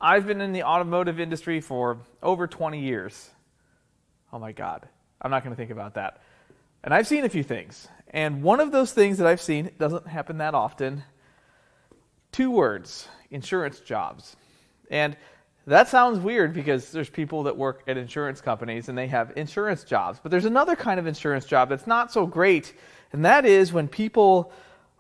I've been in the automotive industry for over 20 years. Oh my God, I'm not going to think about that. And I've seen a few things. And one of those things that I've seen, it doesn't happen that often, 2 words, insurance jobs. And that sounds weird because there's people that work at insurance companies and they have insurance jobs. But there's another kind of insurance job that's not so great, and that is when people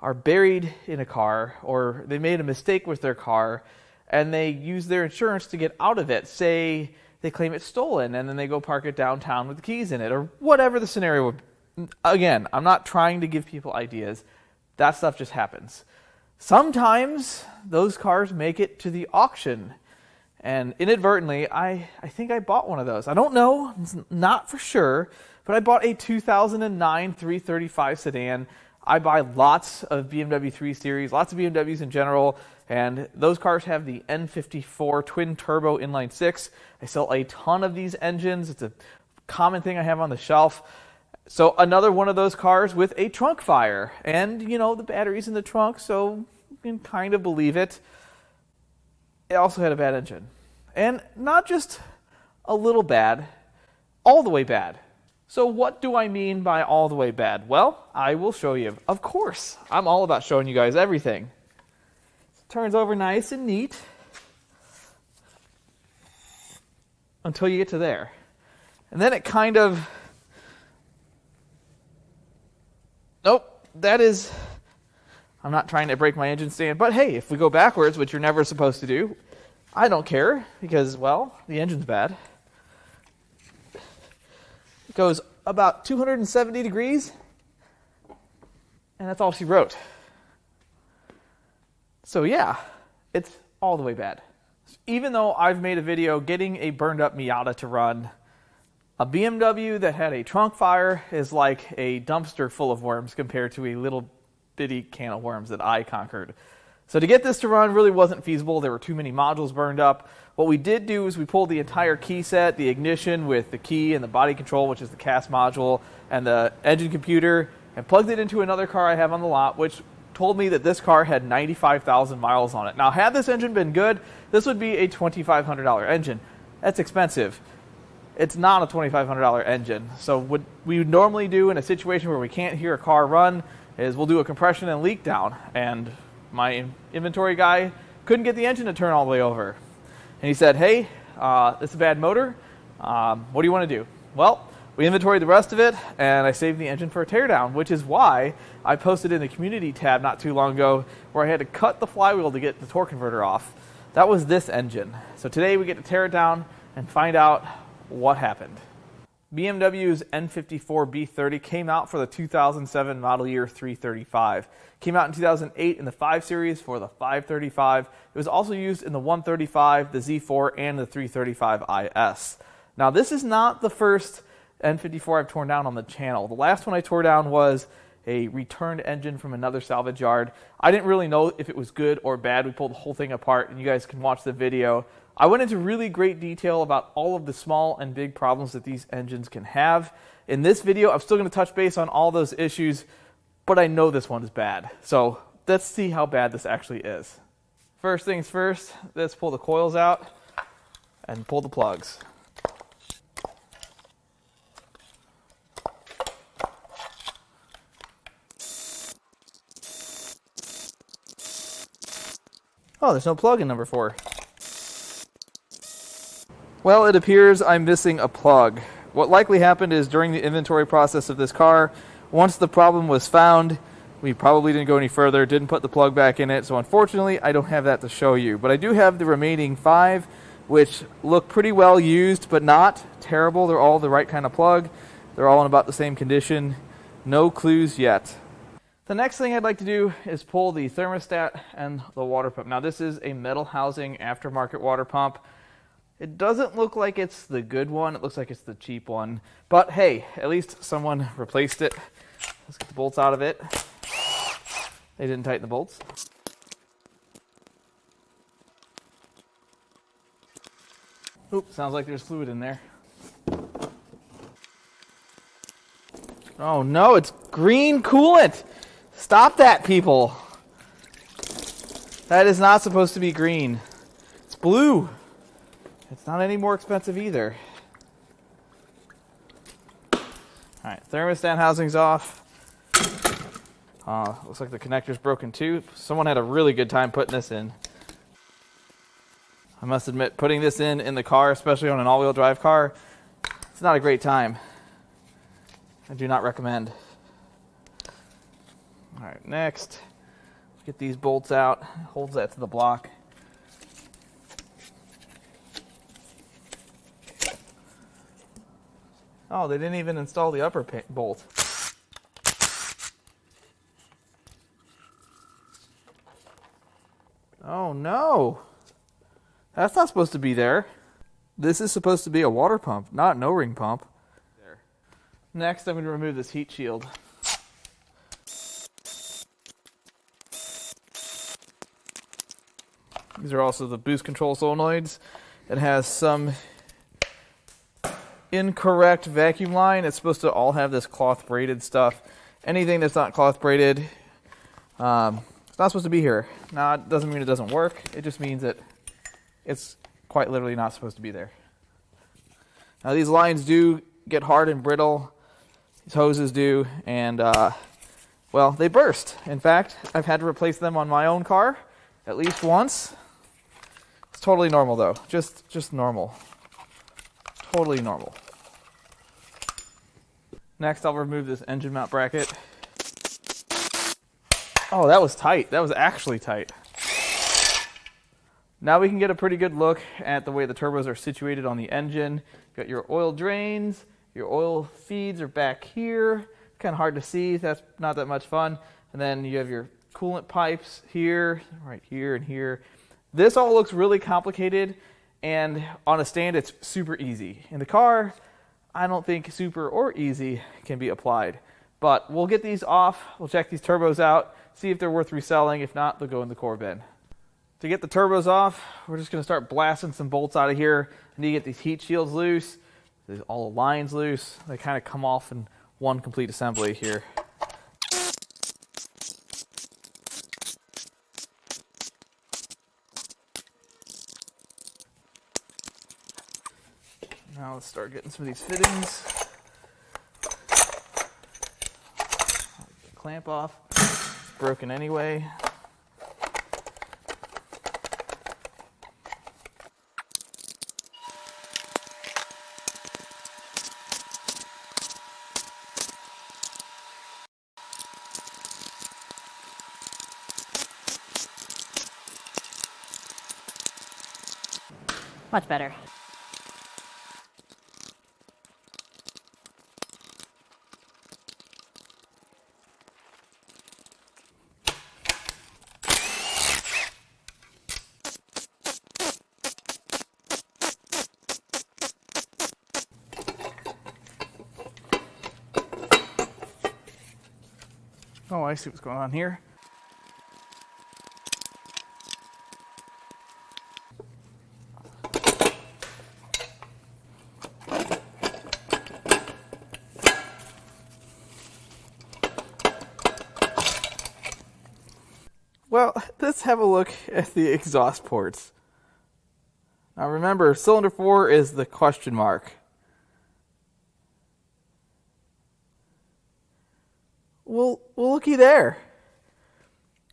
are buried in a car or they made a mistake with their car and they use their insurance to get out of it. Say they claim it's stolen and then they go park it downtown with the keys in it or whatever the scenario would be. Again, I'm not trying to give people ideas. That stuff just happens. Sometimes those cars make it to the auction. And inadvertently, I think I bought one of those. I don't know, it's not for sure, but I bought a 2009 335 sedan. I buy lots of BMW 3 Series, lots of BMWs in general, and those cars have the N54 twin turbo inline 6. I sell a ton of these engines. It's a common thing I have on the shelf. So another one of those cars with a trunk fire. And, you know, the battery's in the trunk, so you can kind of believe it. It also had a bad engine. And not just a little bad, all the way bad. So what do I mean by all the way bad? Well, I will show you. Of course, I'm all about showing you guys everything. Turns over nice and neat until you get to there. And then it kind of... Nope, that is... I'm not trying to break my engine stand, but hey, if we go backwards, which you're never supposed to do, I don't care because, well, the engine's bad. It goes about 270 degrees, and that's all she wrote. So yeah, it's all the way bad. Even though I've made a video getting a burned up Miata to run, a BMW that had a trunk fire is like a dumpster full of worms compared to a little bitty can of worms that I conquered. So to get this to run really wasn't feasible. There were too many modules burned up. What we did do is we pulled the entire key set, the ignition with the key and the body control, which is the CAS module, and the engine computer, and plugged it into another car I have on the lot, which told me that this car had 95,000 miles on it. Now, had this engine been good, this would be a $2,500 engine. That's expensive. It's not a $2,500 engine. So what we would normally do in a situation where we can't hear a car run is we'll do a compression and leak down. And my inventory guy couldn't get the engine to turn all the way over. And he said, hey, this is a bad motor. What do you want to do? Well, we inventoried the rest of it, and I saved the engine for a teardown, which is why I posted in the community tab not too long ago where I had to cut the flywheel to get the torque converter off. That was this engine. So today we get to tear it down and find out what happened. BMW's N54 B30 came out for the 2007 model year 335. Came out in 2008 in the 5 Series for the 535. It was also used in the 135, the Z4, and the 335 IS. Now this is not the first N54 I've torn down on the channel. The last one I tore down was a returned engine from another salvage yard. I didn't really know if it was good or bad. We pulled the whole thing apart, and you guys can watch the video. I went into really great detail about all of the small and big problems that these engines can have. In this video, I'm still going to touch base on all those issues, but I know this one is bad. So let's see how bad this actually is. First things first, let's pull the coils out and pull the plugs. Oh, there's no plug in number 4. Well, it appears I'm missing a plug. What likely happened is during the inventory process of this car, once the problem was found, we probably didn't go any further, didn't put the plug back in it, so unfortunately I don't have that to show you. But I do have the remaining 5, which look pretty well used, but not terrible. They're all the right kind of plug. They're all in about the same condition. No clues yet. The next thing I'd like to do is pull the thermostat and the water pump. Now this is a metal housing aftermarket water pump. It doesn't look like it's the good one. It looks like it's the cheap one. But hey, at least someone replaced it. Let's get the bolts out of it. They didn't tighten the bolts. Oop, sounds like there's fluid in there. Oh no, it's green coolant. Stop that, people. That is not supposed to be green. It's blue. It's not any more expensive either. Alright, thermostat housing's off. Looks like the connector's broken too. Someone had a really good time putting this in. I must admit, putting this in the car, especially on an all-wheel drive car, it's not a great time. I do not recommend. Alright, next, get these bolts out. Holds that to the block. Oh, they didn't even install the upper bolt. Oh no! That's not supposed to be there. This is supposed to be a water pump, not an O-ring pump. There. Next, I'm going to remove this heat shield. These are also the boost control solenoids. It has some incorrect vacuum line. It's supposed to all have this cloth braided stuff. Anything that's not cloth braided, it's not supposed to be here. Now, it doesn't mean it doesn't work. It just means that it's quite literally not supposed to be there. Now, these lines do get hard and brittle. These hoses do, and well, they burst. In fact, I've had to replace them on my own car at least once. It's totally normal though. Just normal. Totally normal. Next, I'll remove this engine mount bracket. Oh, that was tight. That was actually tight. Now we can get a pretty good look at the way the turbos are situated on the engine. You've got your oil drains, your oil feeds are back here. Kind of hard to see. That's not that much fun. And then you have your coolant pipes here, right here and here. This all looks really complicated, and on a stand it's super easy. In the car, I don't think super or easy can be applied. But we'll get these off, we'll check these turbos out, see if they're worth reselling. If not, they'll go in the core bin. To get the turbos off, we're just going to start blasting some bolts out of here. I need to get these heat shields loose, all the lines loose. They kind of come off in one complete assembly here. Now let's start getting some of these fittings. Clamp off. It's broken anyway. Much better. Oh, I see what's going on here. Well, let's have a look at the exhaust ports. Now remember, cylinder 4 is the question mark. Well, looky there.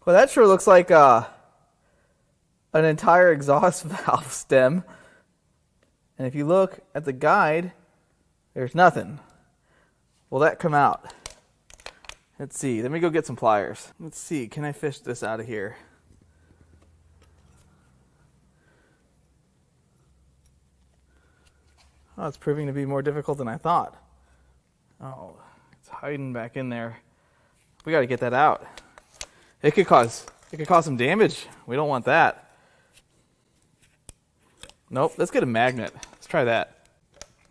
Well, that sure looks like an entire exhaust valve stem. And if you look at the guide, there's nothing. Will that come out? Let's see. Let me go get some pliers. Let's see. Can I fish this out of here? Oh, it's proving to be more difficult than I thought. Oh, it's hiding back in there. We got to get that out. It could cause some damage. We don't want that. Nope. Let's get a magnet. Let's try that.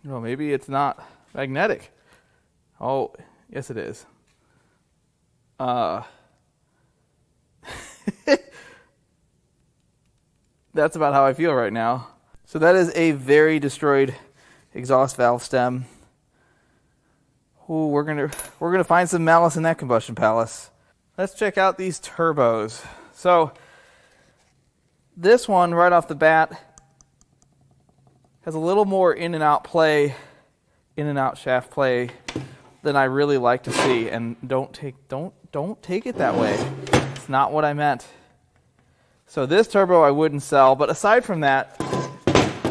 Oh, maybe it's not magnetic. Oh, yes it is. That's about how I feel right now. So that is a very destroyed exhaust valve stem. Ooh, we're gonna find some malice in that combustion palace. Let's check out these turbos. So this one right off the bat has a little more in and out play, in and out shaft play than I really like to see. And don't take it that way. It's not what I meant. So this turbo I wouldn't sell, but aside from that,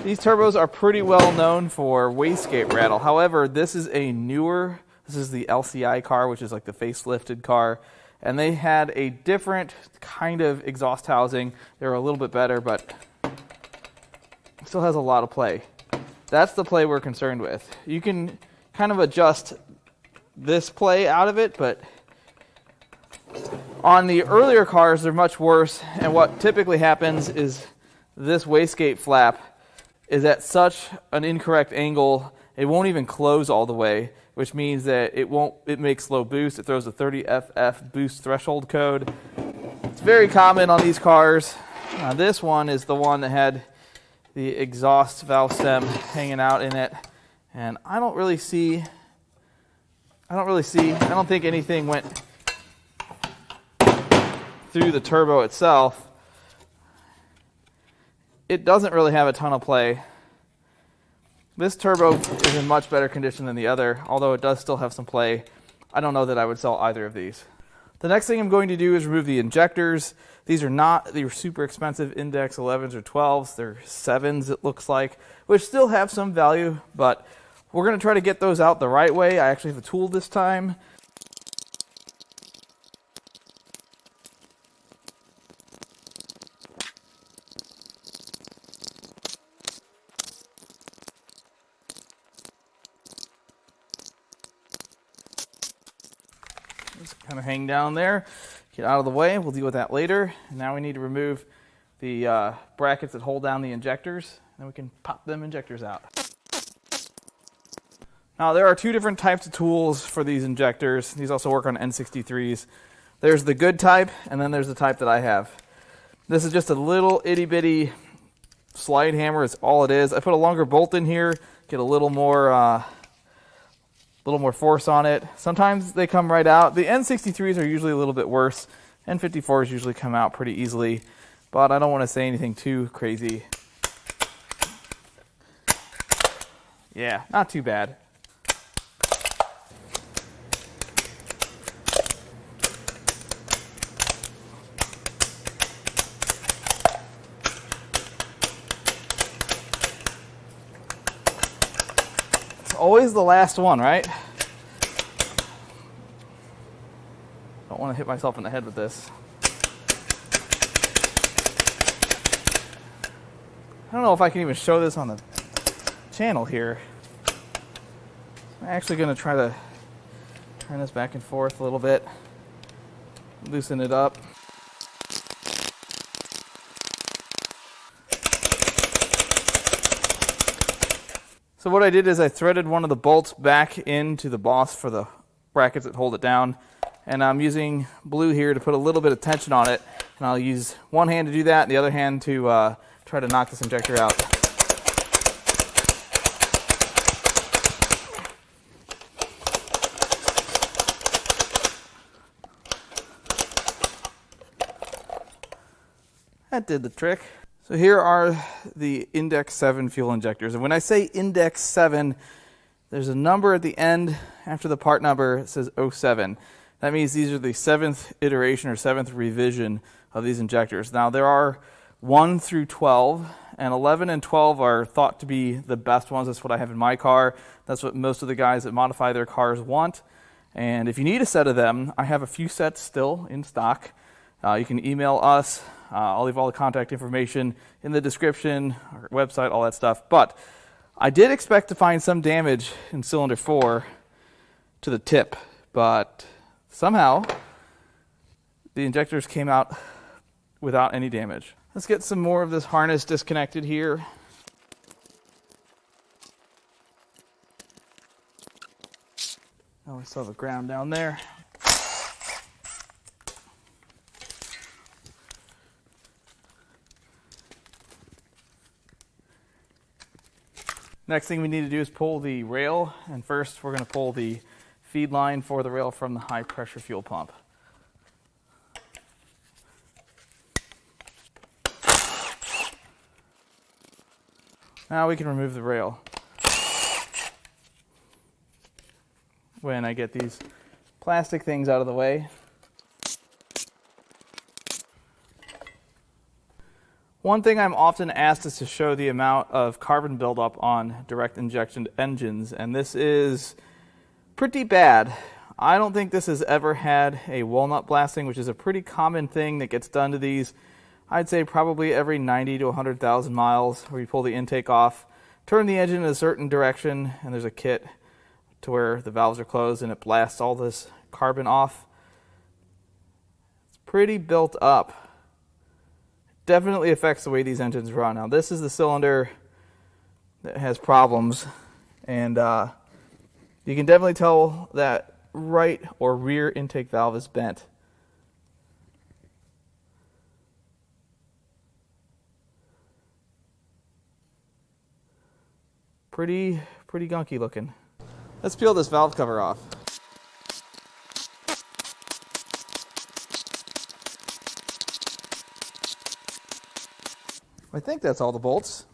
these turbos are pretty well known for wastegate rattle. However, this is the LCI car, which is like the facelifted car, and they had a different kind of exhaust housing. They were a little bit better, but still has a lot of play. That's the play we're concerned with. You can kind of adjust this play out of it, but on the earlier cars, they're much worse, and what typically happens is this wastegate flap is at such an incorrect angle, it won't even close all the way, which means that it makes low boost. It throws a 30 FF boost threshold code. It's very common on these cars. This one is the one that had the exhaust valve stem hanging out in it, and I don't think anything went through the turbo itself. It doesn't really have a ton of play. This turbo is in much better condition than the other, although it does still have some play. I don't know that I would sell either of these. The next thing I'm going to do is remove the injectors. These are super expensive Index 11s or 12s. They're 7s, it looks like, which still have some value, but we're going to try to get those out the right way. I actually have a tool this time. Just kind of hang down there, get out of the way. We'll deal with that later. And now we need to remove the brackets that hold down the injectors, and we can pop them injectors out. Now there are two different types of tools for these injectors. These also work on N63s. There's the good type, and then there's the type that I have. This is just a little itty bitty slide hammer. It's all it is. I put a longer bolt in here, get a little more force on it. Sometimes they come right out. The N63s are usually a little bit worse. N54s usually come out pretty easily, but I don't want to say anything too crazy. Yeah, not too bad. Always the last one, right? Don't want to hit myself in the head with this. I don't know if I can even show this on the channel here. I'm actually going to try to turn this back and forth a little bit, loosen it up. So what I did is I threaded one of the bolts back into the boss for the brackets that hold it down. And I'm using blue here to put a little bit of tension on it. And I'll use one hand to do that, and the other hand to try to knock this injector out. That did the trick. So here are the Index 7 fuel injectors. And when I say Index 7, there's a number at the end after the part number. It says 07. That means these are the 7th iteration or 7th revision of these injectors. Now there are 1 through 12, and 11 and 12 are thought to be the best ones. That's what I have in my car. That's what most of the guys that modify their cars want. And if you need a set of them, I have a few sets still in stock. You can email us. I'll leave all the contact information in the description, our website, all that stuff. But I did expect to find some damage in cylinder 4 to the tip, but somehow the injectors came out without any damage. Let's get some more of this harness disconnected here. Oh, we still have a ground down there. Next thing we need to do is pull the rail, and first we're going to pull the feed line for the rail from the high pressure fuel pump. Now we can remove the rail. When I get these plastic things out of the way. One thing I'm often asked is to show the amount of carbon buildup on direct injection engines, and this is pretty bad. I don't think this has ever had a walnut blasting, which is a pretty common thing that gets done to these. I'd say probably every 90 to 100,000 miles, where you pull the intake off, turn the engine in a certain direction, and there's a kit to where the valves are closed and it blasts all this carbon off. It's pretty built up. Definitely affects the way these engines run. Now this is the cylinder that has problems, and you can definitely tell that right or rear intake valve is bent. Pretty gunky looking. Let's peel this valve cover off. I think that's all the bolts.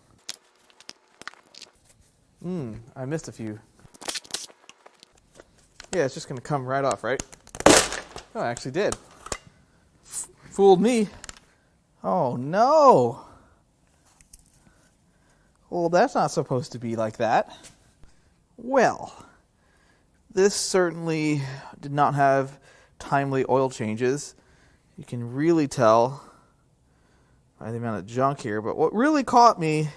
I missed a few. Yeah, it's just gonna come right off, right? Oh, it actually did. Fooled me. Oh no! Well, that's not supposed to be like that. Well, this certainly did not have timely oil changes. You can really tell by the amount of junk here, but what really caught me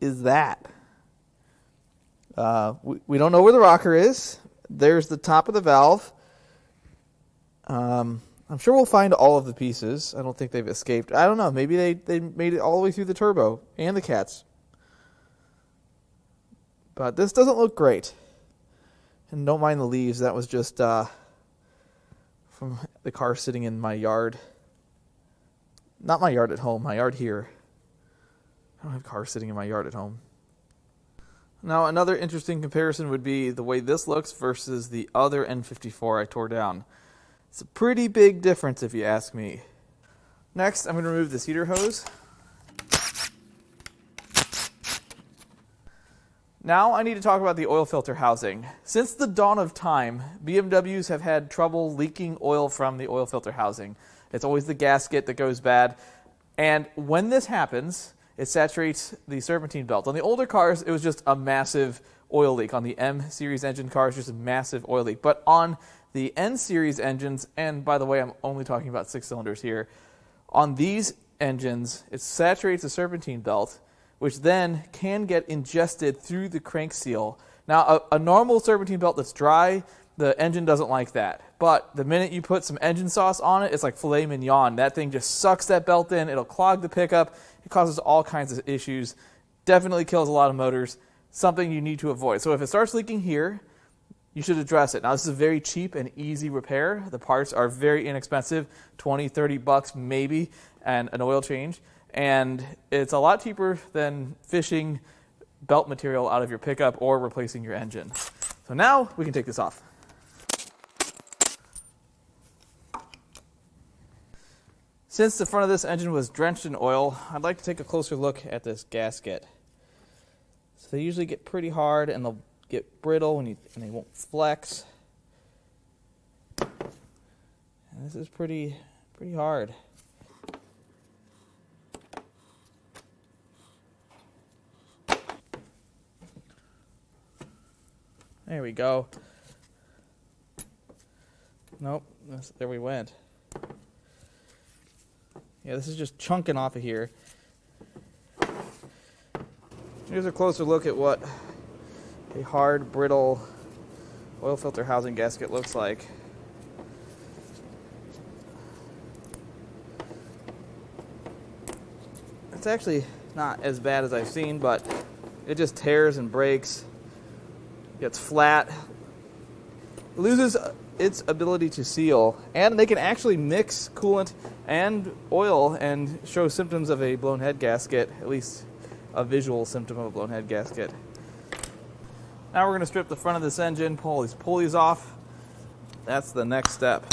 is that. We don't know where the rocker is. There's the top of the valve. I'm sure we'll find all of the pieces. I don't think they've escaped. I don't know. Maybe they made it all the way through the turbo and the cats. But this doesn't look great. And don't mind the leaves. That was just from the car sitting in my yard. Not my yard at home, my yard here. I don't have cars sitting in my yard at home. Now, another interesting comparison would be the way this looks versus the other N54 I tore down. It's a pretty big difference if you ask me. Next, I'm going to remove this heater hose. Now I need to talk about the oil filter housing. Since the dawn of time, BMWs have had trouble leaking oil from the oil filter housing. It's always the gasket that goes bad. And when this happens, it saturates the serpentine belt. On the older cars, it was just a massive oil leak. On the M series engine cars, just a massive oil leak. But on the N series engines, and by the way, I'm only talking about 6 cylinders here, on these engines, it saturates the serpentine belt, which then can get ingested through the crank seal. Now, a normal serpentine belt that's dry, the engine doesn't like that. But the minute you put some engine sauce on it, it's like filet mignon. That thing just sucks that belt in. It'll clog the pickup. It causes all kinds of issues. Definitely kills a lot of motors. Something you need to avoid. So if it starts leaking here, you should address it. Now, this is a very cheap and easy repair. The parts are very inexpensive, 20, 30 bucks maybe, and an oil change. And it's a lot cheaper than fishing belt material out of your pickup or replacing your engine. So now we can take this off. Since the front of this engine was drenched in oil, I'd like to take a closer look at this gasket. So they usually get pretty hard and they'll get brittle and they won't flex. And this is pretty hard. There we go. Nope, there we went. Yeah, this is just chunking off of here. Here's a closer look at what a hard, brittle oil filter housing gasket looks like. It's actually not as bad as I've seen, but it just tears and breaks. Gets flat. It loses its ability to seal, and they can actually mix coolant and oil and show symptoms of a blown head gasket, at least a visual symptom of a blown head gasket. Now we're going to strip the front of this engine, pull these pulleys off. That's the next step.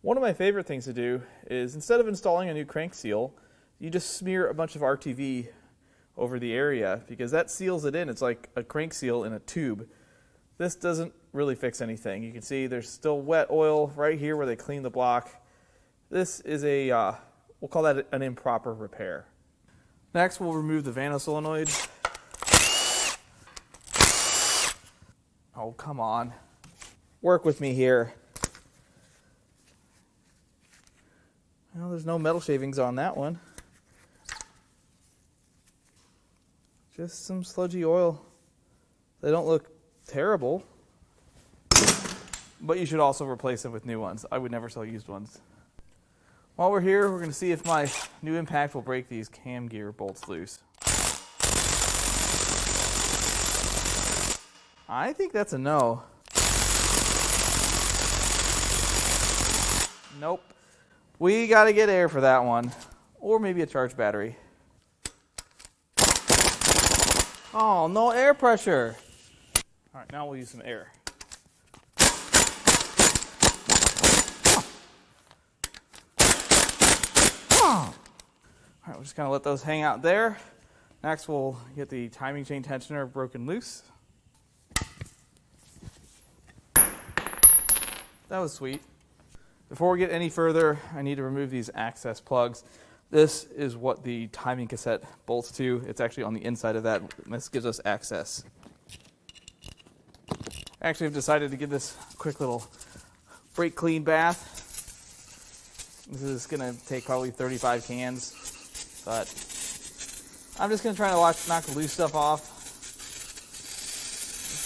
One of my favorite things to do is, instead of installing a new crank seal, you just smear a bunch of RTV over the area, because that seals it in. It's like a crank seal in a tube. This doesn't really fix anything. You can see there's still wet oil right here where they clean the block. This is a, we'll call that an improper repair. Next, we'll remove the Vano solenoid. Oh, come on. Work with me here. Well, there's no metal shavings on that one. Just some sludgy oil. They don't look terrible, but you should also replace them with new ones. I would never sell used ones. While we're here, we're going to see if my new impact will break these cam gear bolts loose. I think that's a no. Nope. We got to get air for that one, or maybe a charged battery. Oh, no air pressure. All right, now we'll use some air. All right, we're just going to let those hang out there. Next, we'll get the timing chain tensioner broken loose. That was sweet. Before we get any further, I need to remove these access plugs. This is what the timing cassette bolts to. It's actually on the inside of that. This gives us access. Actually, I've decided to give this a quick little brake clean bath. This is going to take probably 35 cans, but I'm just going to try to knock the loose stuff off.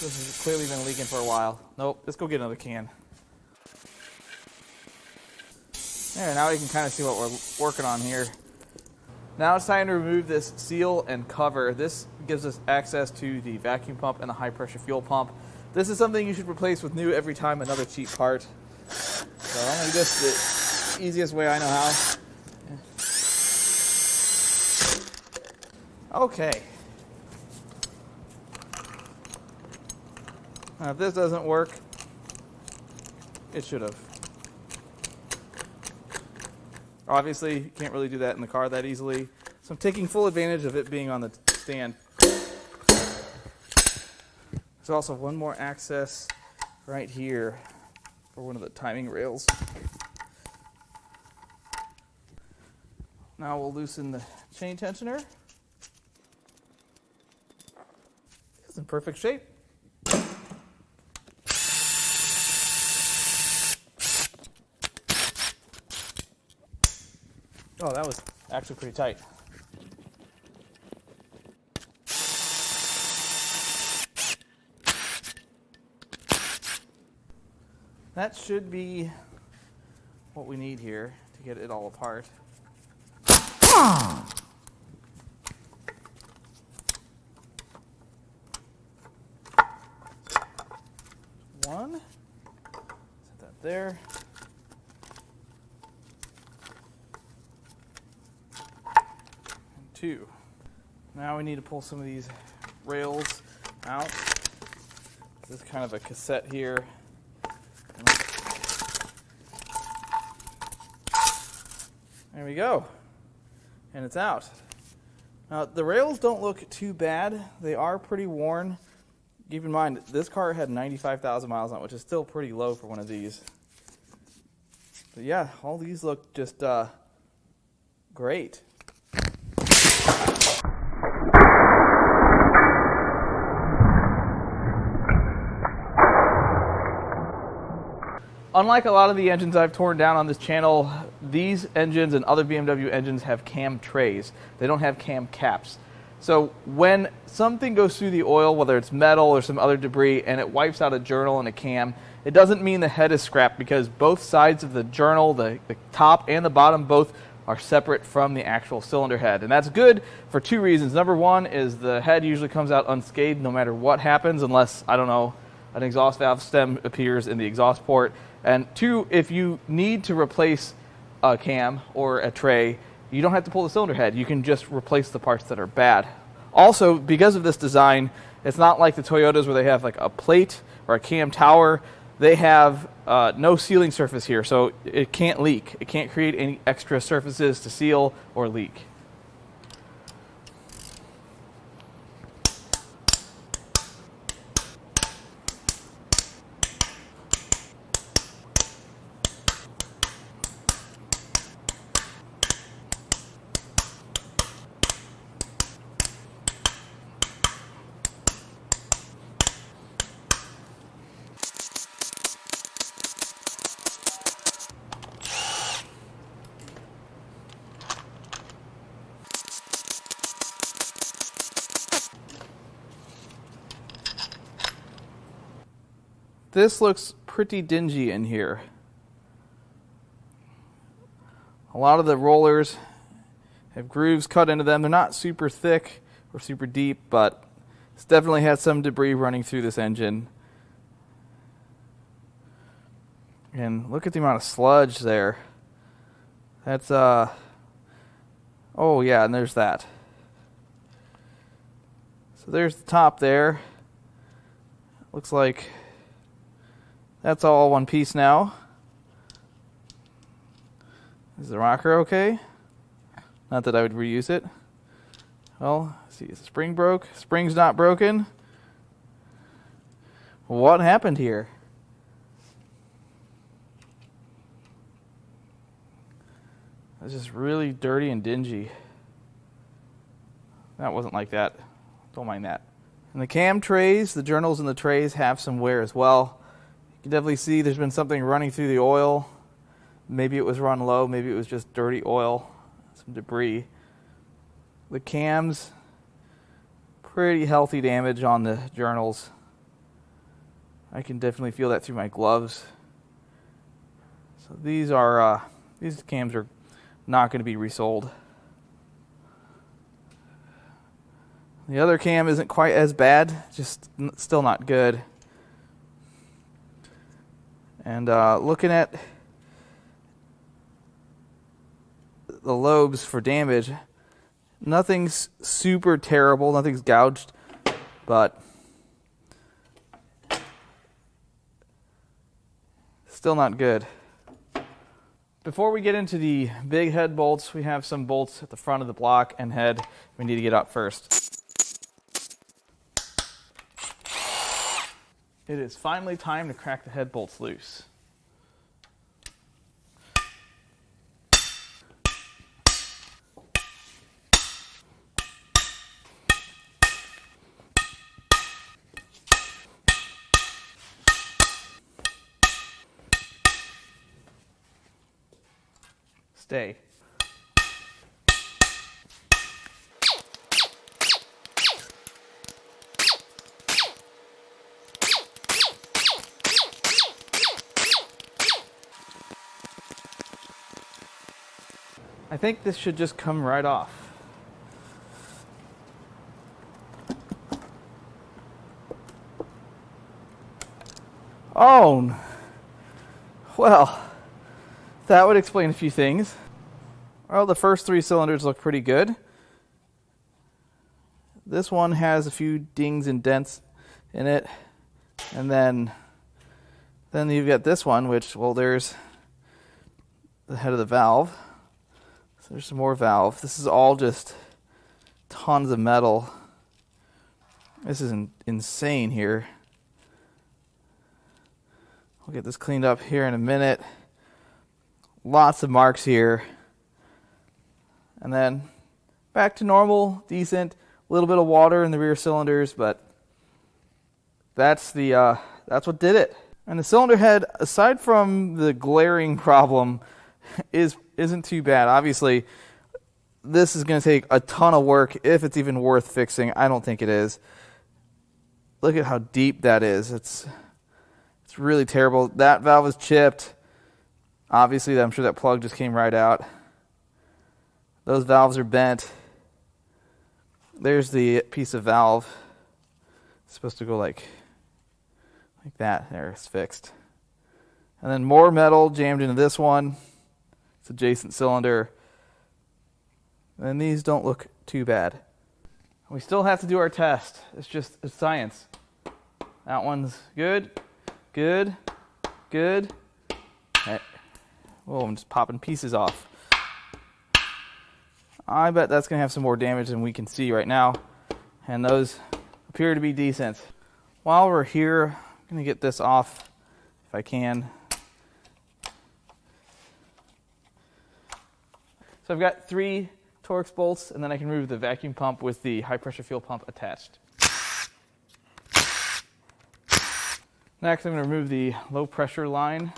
This has clearly been leaking for a while. Nope, let's go get another can. There, now we can kind of see what we're working on here. Now it's time to remove this seal and cover. This gives us access to the vacuum pump and the high pressure fuel pump. This is something you should replace with new every time, another cheap part. So I'm going to do this the easiest way I know how. Okay. Now if this doesn't work, it should have. Obviously, you can't really do that in the car that easily. So I'm taking full advantage of it being on the stand. There's also one more access right here for one of the timing rails. Now we'll loosen the chain tensioner. It's in perfect shape. Oh, that was actually pretty tight. That should be what we need here to get it all apart. One. Set that there. Two. Now we need to pull some of these rails out. This is kind of a cassette here. There we go. And it's out. Now the rails don't look too bad. They are pretty worn. Keep in mind, this car had 95,000 miles on it, which is still pretty low for one of these. But yeah, all these look just great. Unlike a lot of the engines I've torn down on this channel, these engines and other BMW engines have cam trays. They don't have cam caps. So when something goes through the oil, whether it's metal or some other debris, and it wipes out a journal and a cam, it doesn't mean the head is scrapped, because both sides of the journal, the top and the bottom, both are separate from the actual cylinder head. And that's good for two reasons. Number one is the head usually comes out unscathed no matter what happens, unless, I don't know, an exhaust valve stem appears in the exhaust port. And two, if you need to replace a cam or a tray, you don't have to pull the cylinder head. You can just replace the parts that are bad. Also, because of this design, it's not like the Toyotas where they have like a plate or a cam tower. they have no sealing surface here, so it can't leak. It can't create any extra surfaces to seal or leak. This looks pretty dingy in here. A lot of the rollers have grooves cut into them. They're not super thick or super deep, but it's definitely had some debris running through this engine. And look at the amount of sludge there. That's, oh yeah, and there's that. So there's the top there. Looks like that's all one piece now. Is the rocker okay? Not that I would reuse it. Well, let's see, is the spring broke? Spring's not broken. What happened here? It's just really dirty and dingy. That wasn't like that. Don't mind that. And the cam trays, the journals in the trays have some wear as well. You can definitely see there's been something running through the oil. Maybe it was run low, maybe it was just dirty oil, some debris. The cams, pretty healthy damage on the journals. I can definitely feel that through my gloves. So these cams are not going to be resold. The other cam isn't quite as bad, just still not good. And looking at the lobes for damage, nothing's super terrible, nothing's gouged, but still not good. Before we get into the big head bolts, we have some bolts at the front of the block and head we need to get out first. It is finally time to crack the head bolts loose. Stay. I think this should just come right off. Oh, well, that would explain a few things. Well, the first three cylinders look pretty good. This one has a few dings and dents in it. And then you've got this one, which, well, there's the head of the valve. So there's some more valve. This is all just tons of metal. This is insane here. We'll get this cleaned up here in a minute. Lots of marks here. And then back to normal, decent. A little bit of water in the rear cylinders, but that's what did it. And the cylinder head, aside from the glaring problem, isn't too bad. Obviously, this is going to take a ton of work if it's even worth fixing. I don't think it is. Look at how deep that is. It's really terrible. That valve is chipped. Obviously, I'm sure that plug just came right out. Those valves are bent. There's the piece of valve. It's supposed to go like that. There, it's fixed. And then more metal jammed into this one. It's adjacent cylinder. And these don't look too bad. We still have to do our test. It's science. That one's good, good, Good. Okay. Whoa, I'm just popping pieces off. I bet that's going to have some more damage than we can see right now. And those appear to be decent. While we're here, I'm going to get this off if I can. So I've got 3 Torx bolts, and then I can remove the vacuum pump with the high pressure fuel pump attached. Next, I'm going to remove the low pressure line.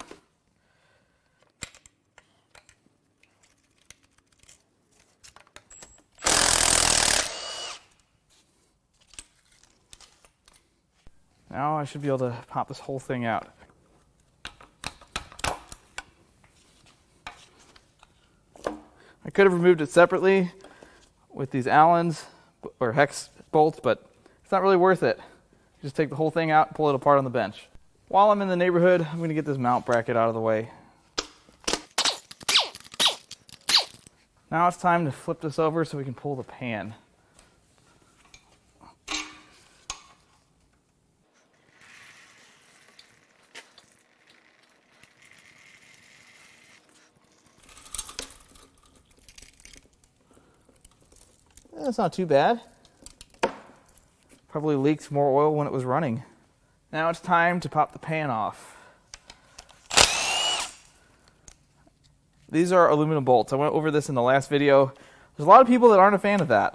Now I should be able to pop this whole thing out. I could have removed it separately with these Allens or hex bolts, but it's not really worth it. Just take the whole thing out and pull it apart on the bench. While I'm in the neighborhood, I'm going to get this mount bracket out of the way. Now it's time to flip this over so we can pull the pan. That's not too bad. Probably leaked more oil when it was running. Now it's time to pop the pan off. These are aluminum bolts. I went over this in the last video. There's a lot of people that aren't a fan of that.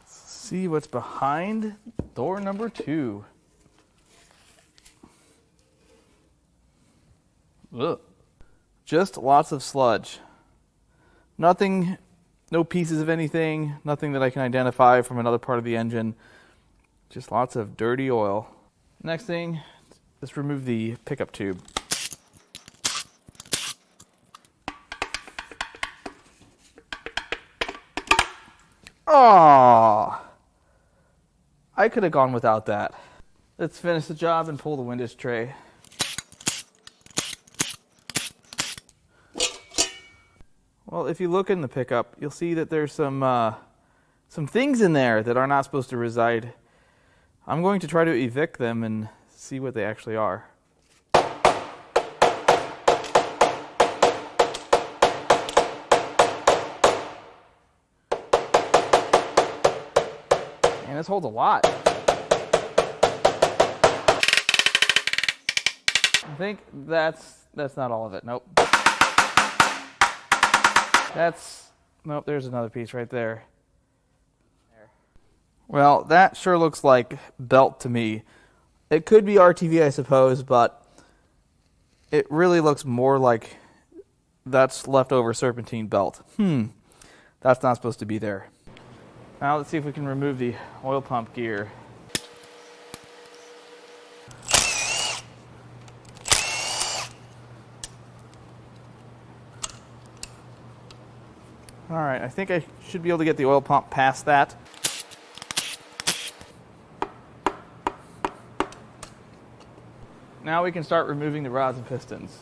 See what's behind door number 2. Ugh. Just lots of sludge. Nothing, no pieces of anything, nothing that I can identify from another part of the engine. Just lots of dirty oil. Next thing, let's remove the pickup tube. Oh, I could have gone without that. Let's finish the job and pull the windage tray. Well, if you look in the pickup, you'll see that there's some things in there that are not supposed to reside. I'm going to try to evict them and see what they actually are. Man, this holds a lot. I think that's not all of it. Nope. Nope, there's another piece right there. Well, that sure looks like belt to me. It could be RTV, I suppose, but it really looks more like that's leftover serpentine belt. That's not supposed to be there. Now let's see if we can remove the oil pump gear. Alright, I think I should be able to get the oil pump past that. Now we can start removing the rods and pistons.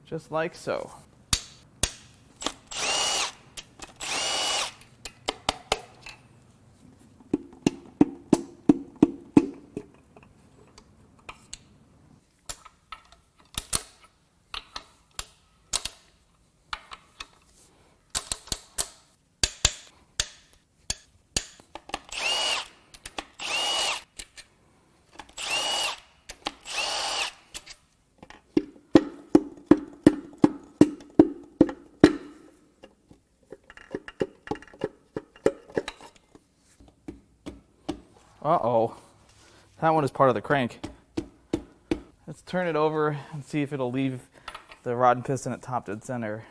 Just like so. Uh-oh. That one is part of the crank. Let's turn it over and see if it'll leave the rod and piston at top dead center.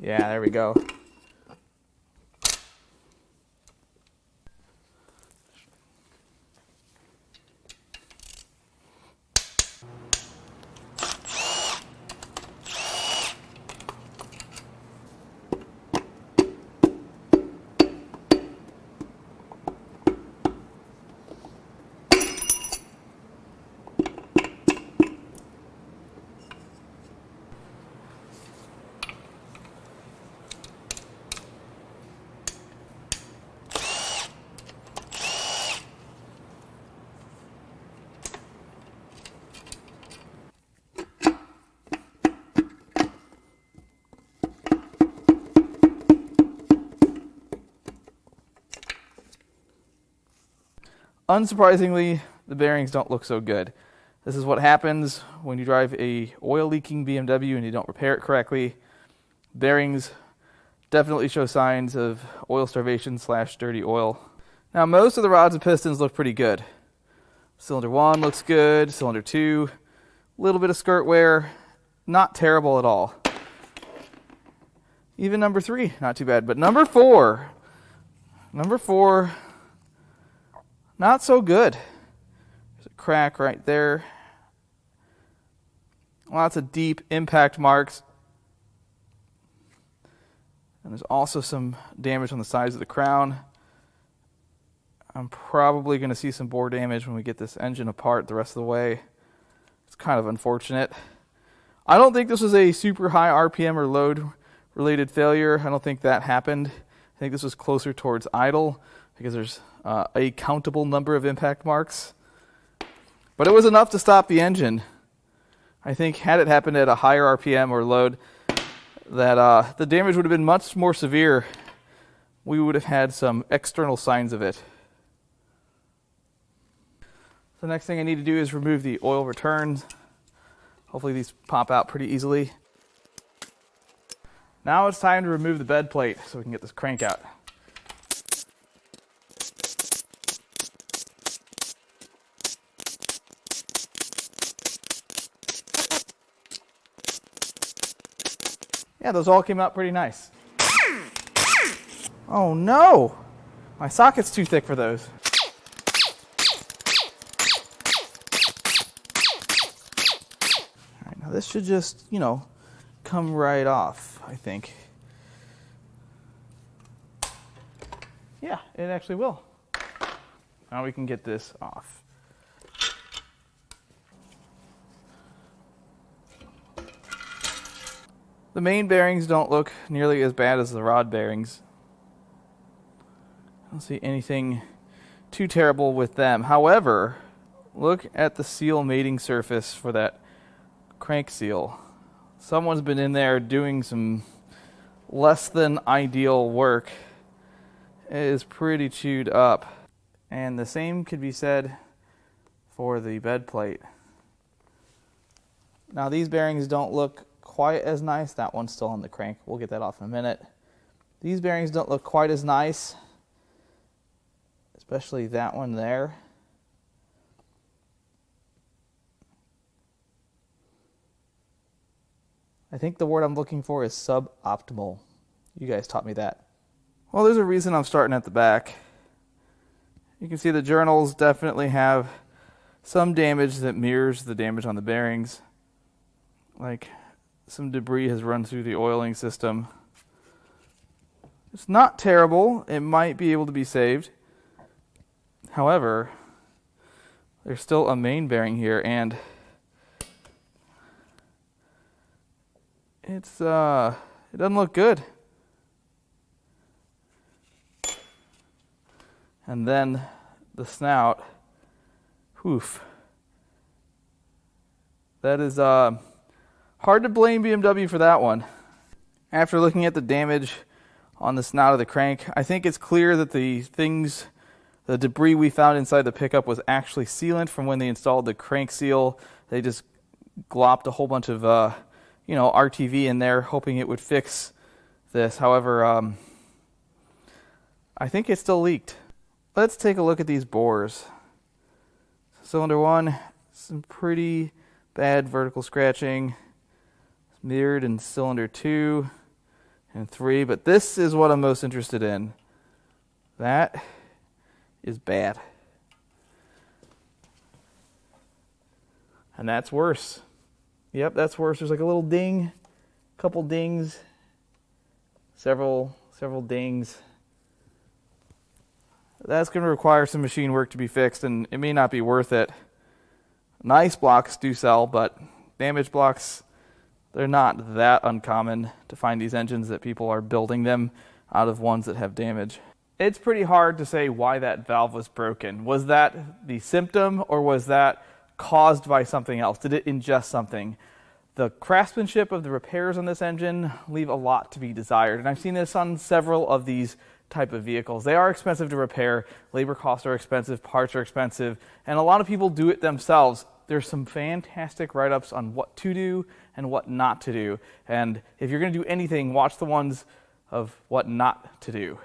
Yeah, there we go. Unsurprisingly, the bearings don't look so good. This is what happens when you drive a oil-leaking BMW and you don't repair it correctly. Bearings definitely show signs of oil starvation / dirty oil. Now, most of the rods and pistons look pretty good. Cylinder 1 looks good, cylinder 2, a little bit of skirt wear, not terrible at all. Even number 3, not too bad. But number 4, not so good. There's a crack right there. Lots of deep impact marks. And there's also some damage on the sides of the crown. I'm probably going to see some bore damage when we get this engine apart the rest of the way. It's kind of unfortunate. I don't think this was a super high RPM or load related failure. I don't think that happened. I think this was closer towards idle because there's a countable number of impact marks. But it was enough to stop the engine. I think had it happened at a higher RPM or load, that the damage would have been much more severe. We would have had some external signs of it. The next thing I need to do is remove the oil returns. Hopefully these pop out pretty easily. Now it's time to remove the bed plate so we can get this crank out. Yeah, those all came out pretty nice. Oh no! My socket's too thick for those. Alright, now this should just, come right off, I think. Yeah, it actually will. Now we can get this off. The main bearings don't look nearly as bad as the rod bearings. I don't see anything too terrible with them. However, look at the seal mating surface for that crank seal. Someone's been in there doing some less than ideal work. It is pretty chewed up. And the same could be said for the bed plate. Now these bearings don't look quite as nice. That one's still on the crank. We'll get that off in a minute. These bearings don't look quite as nice, especially that one there. I think the word I'm looking for is suboptimal. You guys taught me that. Well, there's a reason I'm starting at the back. You can see the journals definitely have some damage that mirrors the damage on the bearings. Like some debris has run through the oiling system. It's not terrible. It might be able to be saved. However, there's still a main bearing here, and it doesn't look good. And then the snout, oof. That is hard to blame BMW for that one. After looking at the damage on the snout of the crank, I think it's clear that the debris we found inside the pickup was actually sealant from when they installed the crank seal. They just glopped a whole bunch of RTV in there, hoping it would fix this. However, I think it still leaked. Let's take a look at these bores. Cylinder 1, some pretty bad vertical scratching. It's mirrored in cylinder 2 and 3, but this is what I'm most interested in. That is bad. And that's worse. Yep, that's worse. There's like a little ding, couple dings, several dings. That's going to require some machine work to be fixed, and it may not be worth it. Nice blocks do sell, but damaged blocks, they're not that uncommon to find these engines that people are building them out of ones that have damage. It's pretty hard to say why that valve was broken. Was that the symptom, or was that caused by something else? Did it ingest something? The craftsmanship of the repairs on this engine leave a lot to be desired, and I've seen this on several of these type of vehicles. They are expensive to repair. Labor costs are expensive. Parts are expensive. And a lot of people do it themselves. There's some fantastic write-ups on what to do and what not to do. And if you're going to do anything, watch the ones of what not to do.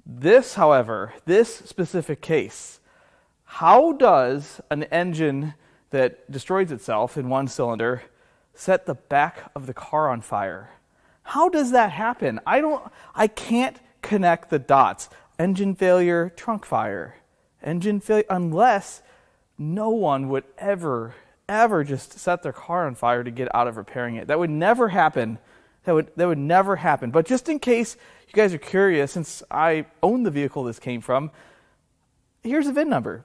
This, however, this specific case, how does an engine that destroys itself in one cylinder set the back of the car on fire? How does that happen? I can't connect the dots. Engine failure, trunk fire. Engine failure, unless no one would ever just set their car on fire to get out of repairing it. That would never happen. That would never happen. But just in case you guys are curious, since I own the vehicle this came from, here's a VIN number.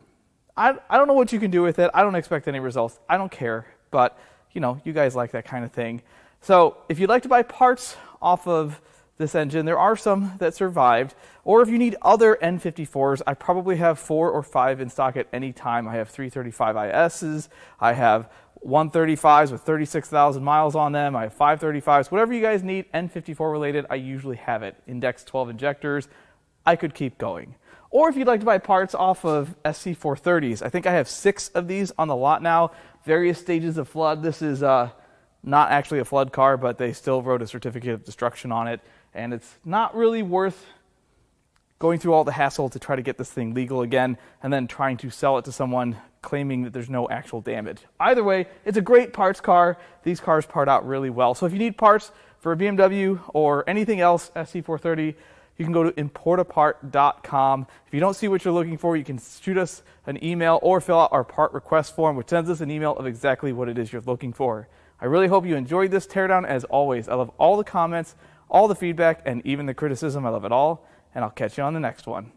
I don't know what you can do with it. I don't expect any results. I don't care. But, you know, you guys like that kind of thing. So if you'd like to buy parts off of this engine, there are some that survived. Or if you need other N54s, I probably have 4 or 5 in stock at any time. I have 335i's. I have 135s with 36,000 miles on them. I have 535s. Whatever you guys need N54 related, I usually have it. Index 12 injectors. I could keep going. Or if you'd like to buy parts off of SC430s, I think I have 6 of these on the lot now. Various stages of flood. This is not actually a flood car, but they still wrote a certificate of destruction on it. And it's not really worth going through all the hassle to try to get this thing legal again and then trying to sell it to someone claiming that there's no actual damage. Either way, it's a great parts car. These cars part out really well. So if you need parts for a BMW or anything else, SC430, you can go to importapart.com. If you don't see what you're looking for, you can shoot us an email or fill out our part request form, which sends us an email of exactly what it is you're looking for. I really hope you enjoyed this teardown. As always, I love all the comments, all the feedback, and even the criticism. I love it all, and I'll catch you on the next one.